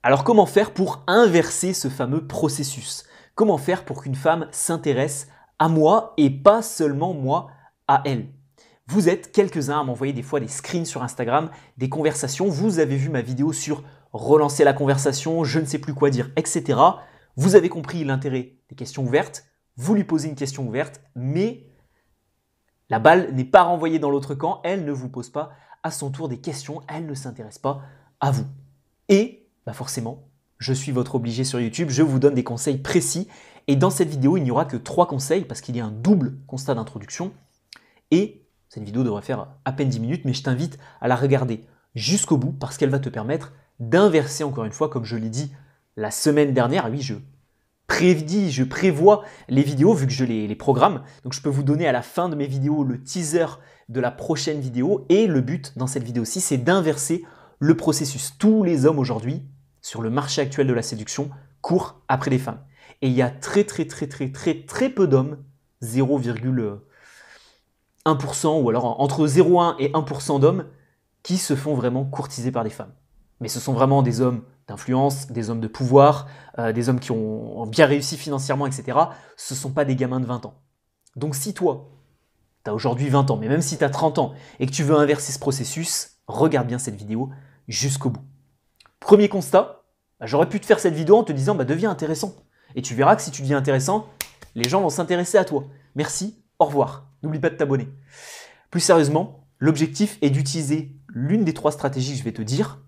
Alors comment faire pour inverser ce fameux processus? Comment faire pour qu'une femme s'intéresse à moi et pas seulement moi à elle? Vous êtes quelques-uns à m'envoyer des fois des screens sur Instagram, des conversations. Vous avez vu ma vidéo sur relancer la conversation, je ne sais plus quoi dire, etc. Vous avez compris l'intérêt des questions ouvertes. Vous lui posez une question ouverte, mais la balle n'est pas renvoyée dans l'autre camp. Elle ne vous pose pas à son tour des questions. Elle ne s'intéresse pas à vous. Et forcément, je suis votre obligé sur YouTube. Je vous donne des conseils précis. Et dans cette vidéo, il n'y aura que 3 conseils parce qu'il y a un double constat d'introduction. Et cette vidéo devrait faire à peine 10 minutes, mais je t'invite à la regarder jusqu'au bout parce qu'elle va te permettre d'inverser encore une fois, comme je l'ai dit la semaine dernière. Ah oui, je prévois les vidéos vu que je les programme. Donc je peux vous donner à la fin de mes vidéos le teaser de la prochaine vidéo. Et le but dans cette vidéo-ci, c'est d'inverser le processus. Tous les hommes aujourd'hui, sur le marché actuel de la séduction, courent après les femmes. Et il y a très peu d'hommes, 0,1% ou alors entre 0,1 et 1% d'hommes qui se font vraiment courtiser par des femmes. Mais ce sont vraiment des hommes d'influence, des hommes de pouvoir, des hommes qui ont bien réussi financièrement, etc. Ce ne sont pas des gamins de 20 ans. Donc si toi, tu as aujourd'hui 20 ans, mais même si tu as 30 ans et que tu veux inverser ce processus, regarde bien cette vidéo jusqu'au bout. Premier constat, j'aurais pu te faire cette vidéo en te disant deviens intéressant. Et tu verras que si tu deviens intéressant, les gens vont s'intéresser à toi. Merci, au revoir. N'oublie pas de t'abonner. Plus sérieusement, l'objectif est d'utiliser l'une des 3 stratégies que je vais te dire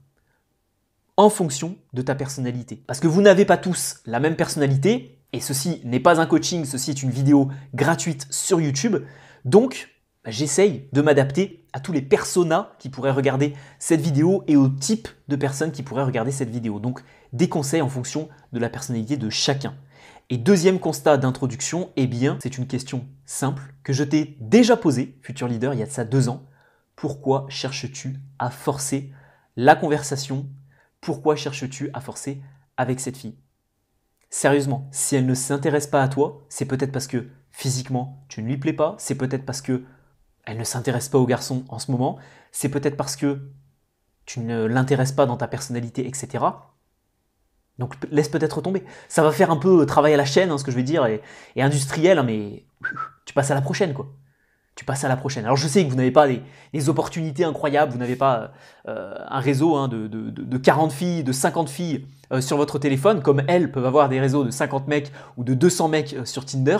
en fonction de ta personnalité. Parce que vous n'avez pas tous la même personnalité, et ceci n'est pas un coaching, ceci est une vidéo gratuite sur YouTube. Donc, j'essaye de m'adapter à tous les personas qui pourraient regarder cette vidéo et au type de personnes qui pourraient regarder cette vidéo. Donc, des conseils en fonction de la personnalité de chacun. Et deuxième constat d'introduction, c'est une question simple que je t'ai déjà posée, futur leader, il y a de ça 2 ans. Pourquoi cherches-tu à forcer la conversation? Pourquoi cherches-tu à forcer avec cette fille? Sérieusement, si elle ne s'intéresse pas à toi, c'est peut-être parce que physiquement, tu ne lui plais pas, c'est peut-être parce que elle ne s'intéresse pas aux garçons en ce moment, c'est peut-être parce que tu ne l'intéresses pas dans ta personnalité, etc. Donc laisse peut-être tomber. Ça va faire un peu travail à la chaîne, ce que je vais dire, et industriel, mais tu passes à la prochaine, quoi. Tu passes à la prochaine. Alors je sais que vous n'avez pas des opportunités incroyables, vous n'avez pas un réseau de 40 filles, de 50 filles sur votre téléphone, comme elles peuvent avoir des réseaux de 50 mecs ou de 200 mecs sur Tinder.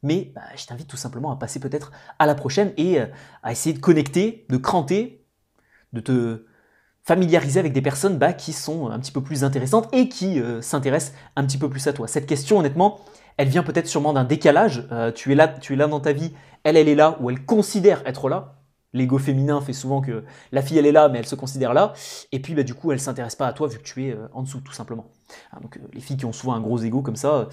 Mais je t'invite tout simplement à passer peut-être à la prochaine et à essayer de connecter, de cranter, de te familiariser avec des personnes qui sont un petit peu plus intéressantes et qui s'intéressent un petit peu plus à toi. Cette question, honnêtement, elle vient peut-être sûrement d'un décalage. Tu es là dans ta vie, elle est là, ou elle considère être là. L'ego féminin fait souvent que la fille, elle est là, mais elle se considère là. Et puis, du coup, elle ne s'intéresse pas à toi vu que tu es en dessous, tout simplement. Donc, les filles qui ont souvent un gros ego comme ça,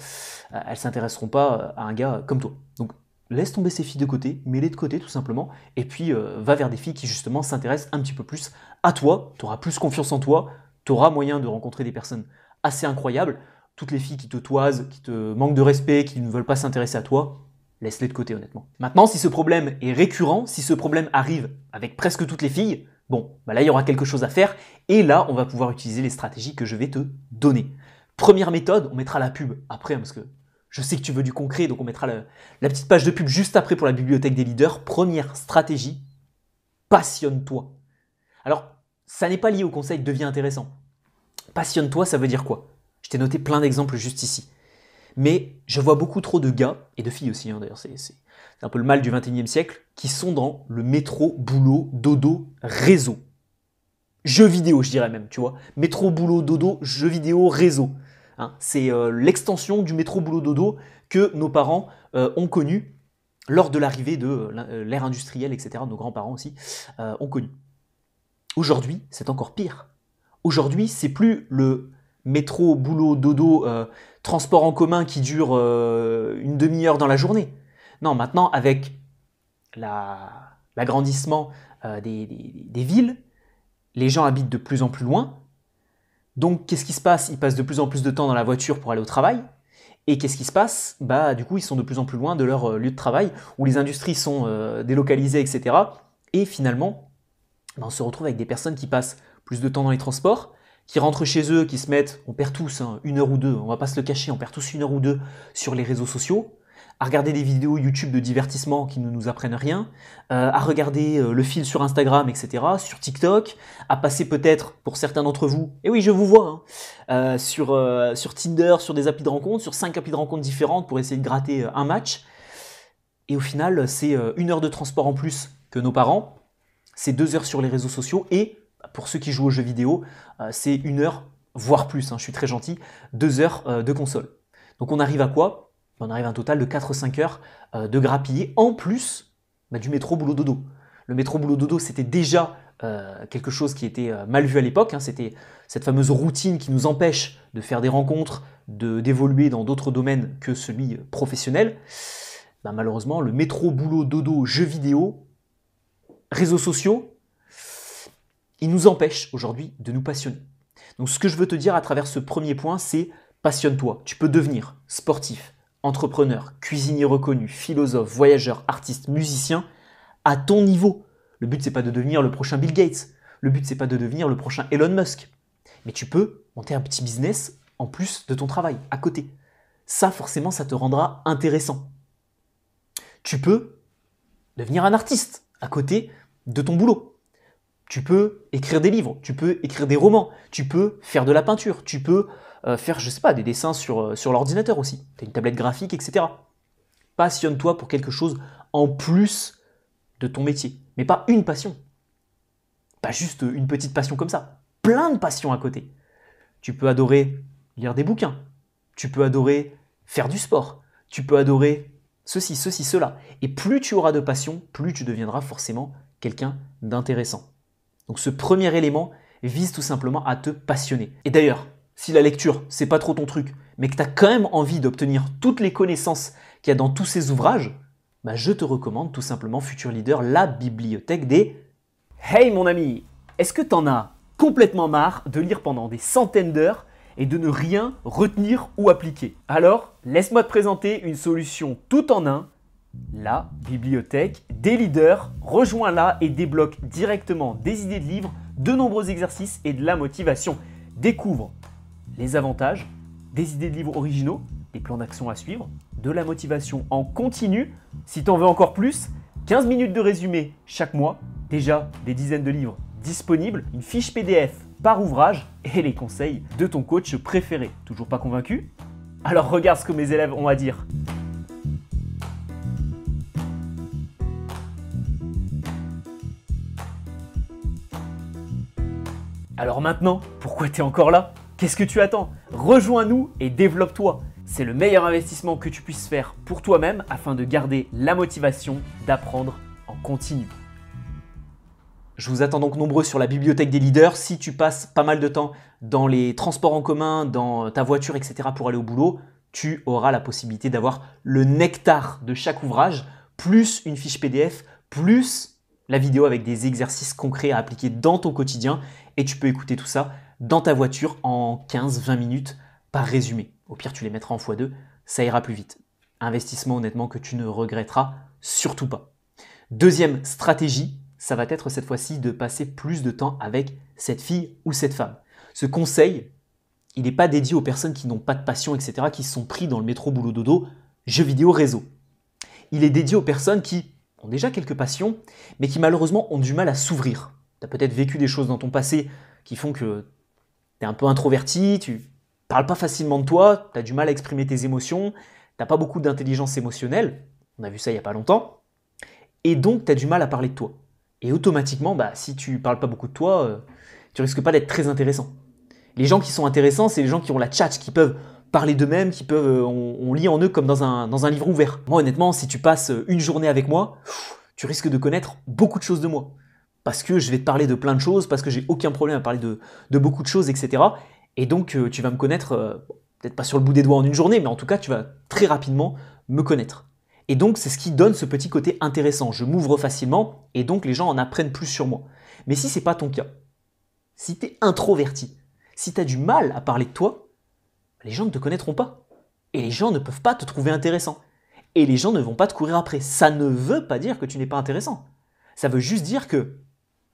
elles ne s'intéresseront pas à un gars comme toi. Donc, laisse tomber ces filles de côté, mets-les de côté, tout simplement. Et puis, va vers des filles qui, justement, s'intéressent un petit peu plus à toi. Tu auras plus confiance en toi. Tu auras moyen de rencontrer des personnes assez incroyables. Toutes les filles qui te toisent, qui te manquent de respect, qui ne veulent pas s'intéresser à toi, laisse-les de côté, honnêtement. Maintenant, si ce problème est récurrent, si ce problème arrive avec presque toutes les filles, là, il y aura quelque chose à faire. Et là, on va pouvoir utiliser les stratégies que je vais te donner. Première méthode, on mettra la pub après, parce que je sais que tu veux du concret, donc on mettra la petite page de pub juste après pour la bibliothèque des leaders. Première stratégie, passionne-toi. Alors, ça n'est pas lié au conseil « deviens intéressant ». Passionne-toi, ça veut dire quoi? Je t'ai noté plein d'exemples juste ici. Mais je vois beaucoup trop de gars, et de filles aussi, d'ailleurs, c'est un peu le mal du 21e siècle, qui sont dans le métro, boulot, dodo, réseau. Jeux vidéo, je dirais même, tu vois. Métro, boulot, dodo, jeux vidéo, réseau. C'est l'extension du métro, boulot, dodo que nos parents ont connu lors de l'arrivée de l'ère industrielle, etc. Nos grands-parents aussi ont connu. Aujourd'hui, c'est encore pire. Aujourd'hui, c'est plus le métro, boulot, dodo, transport en commun qui dure une demi-heure dans la journée. Non, maintenant, avec l'agrandissement des villes, les gens habitent de plus en plus loin. Donc, qu'est-ce qui se passe? Ils passent de plus en plus de temps dans la voiture pour aller au travail. Et qu'est-ce qui se passe? Du coup, ils sont de plus en plus loin de leur lieu de travail, où les industries sont délocalisées, etc. Et finalement, on se retrouve avec des personnes qui passent plus de temps dans les transports, qui rentrent chez eux, qui se mettent, on perd tous hein, 1 heure ou 2, on va pas se le cacher, on perd tous 1 heure ou 2 sur les réseaux sociaux, à regarder des vidéos YouTube de divertissement qui ne nous apprennent rien, à regarder le fil sur Instagram, etc., sur TikTok, à passer peut-être, pour certains d'entre vous, et oui, je vous vois, hein, sur Tinder, sur des applis de rencontre, sur 5 applis de rencontre différentes pour essayer de gratter un match. Et au final, c'est 1 heure de transport en plus que nos parents, c'est 2 heures sur les réseaux sociaux, et pour ceux qui jouent aux jeux vidéo, c'est 1 heure, voire plus, hein, je suis très gentil, 2 heures de console. Donc on arrive à quoi ? On arrive à un total de 4-5 heures de grappiller, en plus du métro boulot dodo. Le métro boulot dodo, c'était déjà quelque chose qui était mal vu à l'époque, hein, c'était cette fameuse routine qui nous empêche de faire des rencontres, d'évoluer dans d'autres domaines que celui professionnel. Malheureusement, le métro boulot dodo, jeux vidéo, réseaux sociaux, il nous empêche aujourd'hui de nous passionner. Donc ce que je veux te dire à travers ce premier point, c'est passionne-toi. Tu peux devenir sportif, entrepreneur, cuisinier reconnu, philosophe, voyageur, artiste, musicien, à ton niveau. Le but, c'est pas de devenir le prochain Bill Gates. Le but, c'est pas de devenir le prochain Elon Musk. Mais tu peux monter un petit business en plus de ton travail, à côté. Ça, forcément, ça te rendra intéressant. Tu peux devenir un artiste à côté de ton boulot. Tu peux écrire des livres, tu peux écrire des romans, tu peux faire de la peinture, tu peux faire, je sais pas, des dessins sur l'ordinateur aussi. Tu as une tablette graphique, etc. Passionne-toi pour quelque chose en plus de ton métier. Mais pas une passion. Pas juste une petite passion comme ça. Plein de passions à côté. Tu peux adorer lire des bouquins. Tu peux adorer faire du sport. Tu peux adorer ceci, cela. Et plus tu auras de passion, plus tu deviendras forcément quelqu'un d'intéressant. Donc ce premier élément vise tout simplement à te passionner. Et d'ailleurs, si la lecture, c'est pas trop ton truc, mais que tu as quand même envie d'obtenir toutes les connaissances qu'il y a dans tous ces ouvrages, je te recommande tout simplement Futur Leader, la bibliothèque des... Hey mon ami, est-ce que t'en as complètement marre de lire pendant des centaines d'heures et de ne rien retenir ou appliquer? Alors, laisse-moi te présenter une solution tout en un, la bibliothèque des leaders. Rejoins-la et débloque directement des idées de livres, de nombreux exercices et de la motivation. Découvre les avantages, des idées de livres originaux, des plans d'action à suivre, de la motivation en continu. Si tu en veux encore plus, 15 minutes de résumé chaque mois, déjà des dizaines de livres disponibles, une fiche PDF par ouvrage et les conseils de ton coach préféré. Toujours pas convaincu? Alors regarde ce que mes élèves ont à dire. Alors maintenant, pourquoi tu es encore là? Qu'est-ce que tu attends? Rejoins-nous et développe-toi. C'est le meilleur investissement que tu puisses faire pour toi-même afin de garder la motivation d'apprendre en continu. Je vous attends donc nombreux sur la bibliothèque des leaders. Si tu passes pas mal de temps dans les transports en commun, dans ta voiture, etc. pour aller au boulot, tu auras la possibilité d'avoir le nectar de chaque ouvrage, plus une fiche PDF, plus la vidéo avec des exercices concrets à appliquer dans ton quotidien. Et tu peux écouter tout ça dans ta voiture en 15-20 minutes par résumé. Au pire, tu les mettras en x2, ça ira plus vite. Investissement honnêtement que tu ne regretteras surtout pas. Deuxième stratégie, ça va être cette fois-ci de passer plus de temps avec cette fille ou cette femme. Ce conseil, il n'est pas dédié aux personnes qui n'ont pas de passion, etc., qui se sont pris dans le métro boulot dodo, jeux vidéo, réseau. Il est dédié aux personnes qui ont déjà quelques passions, mais qui malheureusement ont du mal à s'ouvrir. Tu as peut-être vécu des choses dans ton passé qui font que tu es un peu introverti, tu parles pas facilement de toi, tu as du mal à exprimer tes émotions, tu n'as pas beaucoup d'intelligence émotionnelle, on a vu ça il n'y a pas longtemps, et donc tu as du mal à parler de toi. Et automatiquement, si tu parles pas beaucoup de toi, tu risques pas d'être très intéressant. Les gens qui sont intéressants, c'est les gens qui ont la tchatch, qui peuvent parler d'eux-mêmes, qui peuvent, on lit en eux comme dans un livre ouvert. Moi honnêtement, si tu passes une journée avec moi, tu risques de connaître beaucoup de choses de moi. Parce que je vais te parler de plein de choses, parce que j'ai aucun problème à parler de beaucoup de choses, etc. Et donc tu vas me connaître, peut-être pas sur le bout des doigts en une journée, mais en tout cas tu vas très rapidement me connaître. Et donc c'est ce qui donne ce petit côté intéressant. Je m'ouvre facilement et donc les gens en apprennent plus sur moi. Mais si ce n'est pas ton cas, si tu es introverti, si tu as du mal à parler de toi, les gens ne te connaîtront pas. Et les gens ne peuvent pas te trouver intéressant. Et les gens ne vont pas te courir après. Ça ne veut pas dire que tu n'es pas intéressant. Ça veut juste dire que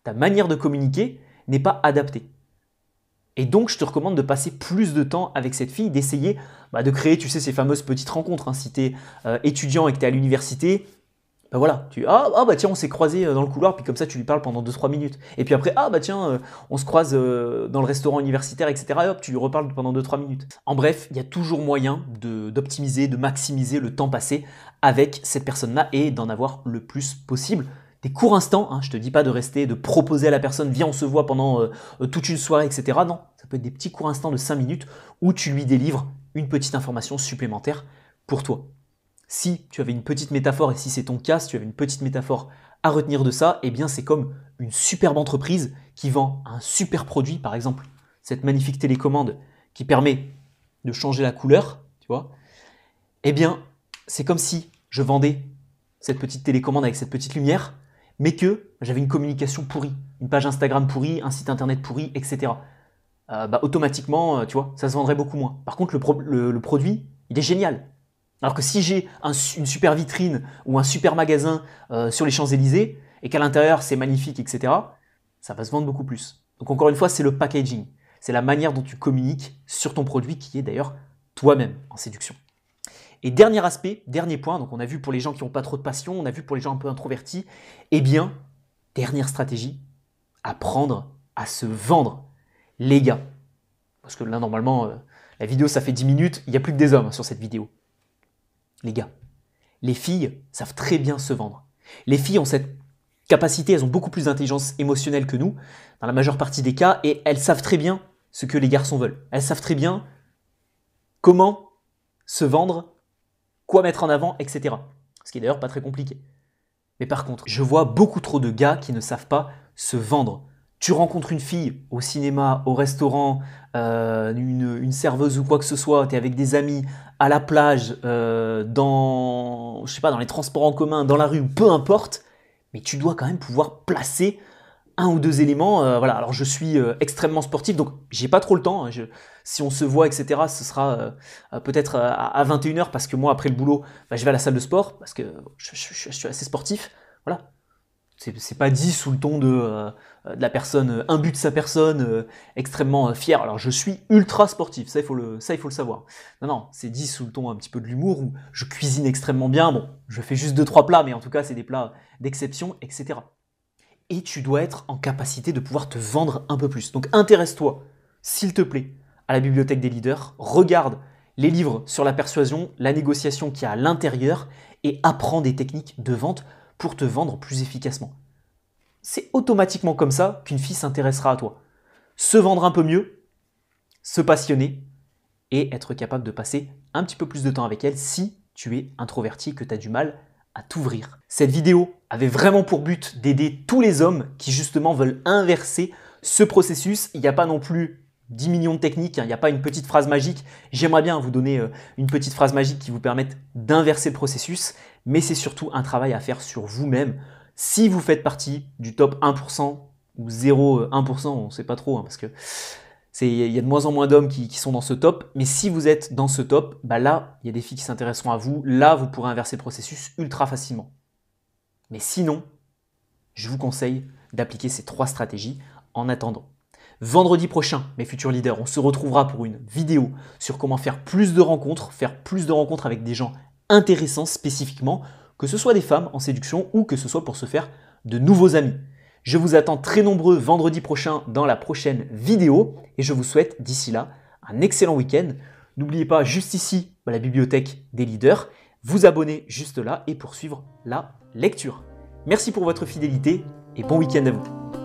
ta manière de communiquer n'est pas adaptée. Et donc, je te recommande de passer plus de temps avec cette fille, d'essayer de créer, tu sais, ces fameuses petites rencontres. Hein. Si tu es étudiant et que tu es à l'université, voilà, tiens, on s'est croisés dans le couloir, puis comme ça, tu lui parles pendant 2-3 minutes. Et puis après, tiens, on se croise dans le restaurant universitaire, etc. Et hop, tu lui reparles pendant 2-3 minutes. En bref, il y a toujours moyen d'optimiser, de maximiser le temps passé avec cette personne-là et d'en avoir le plus possible. Des courts instants, hein, je te dis pas de rester, de proposer à la personne, viens, on se voit pendant toute une soirée, etc. Non, ça peut être des petits courts instants de 5 minutes où tu lui délivres une petite information supplémentaire pour toi. Si tu avais une petite métaphore, et si c'est ton cas, si tu avais une petite métaphore à retenir de ça, eh bien c'est comme une superbe entreprise qui vend un super produit, par exemple cette magnifique télécommande qui permet de changer la couleur, tu vois. Eh bien, c'est comme si je vendais cette petite télécommande avec cette petite lumière, mais que j'avais une communication pourrie, une page Instagram pourrie, un site internet pourri, etc. Automatiquement, tu vois, ça se vendrait beaucoup moins. Par contre, le produit, il est génial. Alors que si j'ai une super vitrine ou un super magasin sur les Champs-Élysées et qu'à l'intérieur c'est magnifique, etc., ça va se vendre beaucoup plus. Donc encore une fois, c'est le packaging. C'est la manière dont tu communiques sur ton produit qui est d'ailleurs toi-même en séduction. Et dernier aspect, dernier point, donc on a vu pour les gens qui n'ont pas trop de passion, on a vu pour les gens un peu introvertis, eh bien, dernière stratégie, apprendre à se vendre. Les gars, parce que là normalement, la vidéo ça fait 10 minutes, il n'y a plus que des hommes sur cette vidéo. Les gars, les filles savent très bien se vendre. Les filles ont cette capacité, elles ont beaucoup plus d'intelligence émotionnelle que nous, dans la majeure partie des cas, et elles savent très bien ce que les garçons veulent. Elles savent très bien comment se vendre, quoi mettre en avant, etc. Ce qui est d'ailleurs pas très compliqué. Mais par contre, je vois beaucoup trop de gars qui ne savent pas se vendre. Tu rencontres une fille au cinéma, au restaurant, une serveuse ou quoi que ce soit, tu es avec des amis, à la plage, dans les transports en commun, dans la rue, peu importe, mais tu dois quand même pouvoir placer un ou deux éléments. Alors je suis extrêmement sportif, donc j'ai pas trop le temps. Hein, si on se voit, etc., ce sera peut-être à 21h, parce que moi, après le boulot, je vais à la salle de sport, parce que je suis assez sportif. Voilà. C'est pas dit sous le ton de la personne, imbu de sa personne, extrêmement fier. Alors je suis ultra sportif, ça il faut le savoir. Non, c'est dit sous le ton un petit peu de l'humour, où je cuisine extrêmement bien. Bon, je fais juste 2-3 plats, mais en tout cas c'est des plats d'exception, etc. Et tu dois être en capacité de pouvoir te vendre un peu plus. Donc intéresse-toi, s'il te plaît, à la bibliothèque des leaders, regarde les livres sur la persuasion, la négociation qu'il y a à l'intérieur, et apprends des techniques de vente pour te vendre plus efficacement. C'est automatiquement comme ça qu'une fille s'intéressera à toi. Se vendre un peu mieux, se passionner et être capable de passer un petit peu plus de temps avec elle si tu es introverti et que tu as du mal à t'ouvrir. Cette vidéo avait vraiment pour but d'aider tous les hommes qui justement veulent inverser ce processus. Il n'y a pas non plus 10 millions de techniques, il n'y a pas une petite phrase magique. J'aimerais bien vous donner une petite phrase magique qui vous permette d'inverser le processus, mais c'est surtout un travail à faire sur vous-même. Si vous faites partie du top 1% ou 0,1%, on ne sait pas trop, hein, parce que il y a de moins en moins d'hommes qui sont dans ce top, mais si vous êtes dans ce top, là, il y a des filles qui s'intéresseront à vous, là, vous pourrez inverser le processus ultra facilement. Mais sinon, je vous conseille d'appliquer ces 3 stratégies en attendant. Vendredi prochain, mes futurs leaders, on se retrouvera pour une vidéo sur comment faire plus de rencontres avec des gens intéressants spécifiquement, que ce soit des femmes en séduction ou que ce soit pour se faire de nouveaux amis. Je vous attends très nombreux vendredi prochain dans la prochaine vidéo et je vous souhaite d'ici là un excellent week-end. N'oubliez pas juste ici la bibliothèque des leaders, vous abonner juste là et poursuivre la lecture. Merci pour votre fidélité et bon week-end à vous.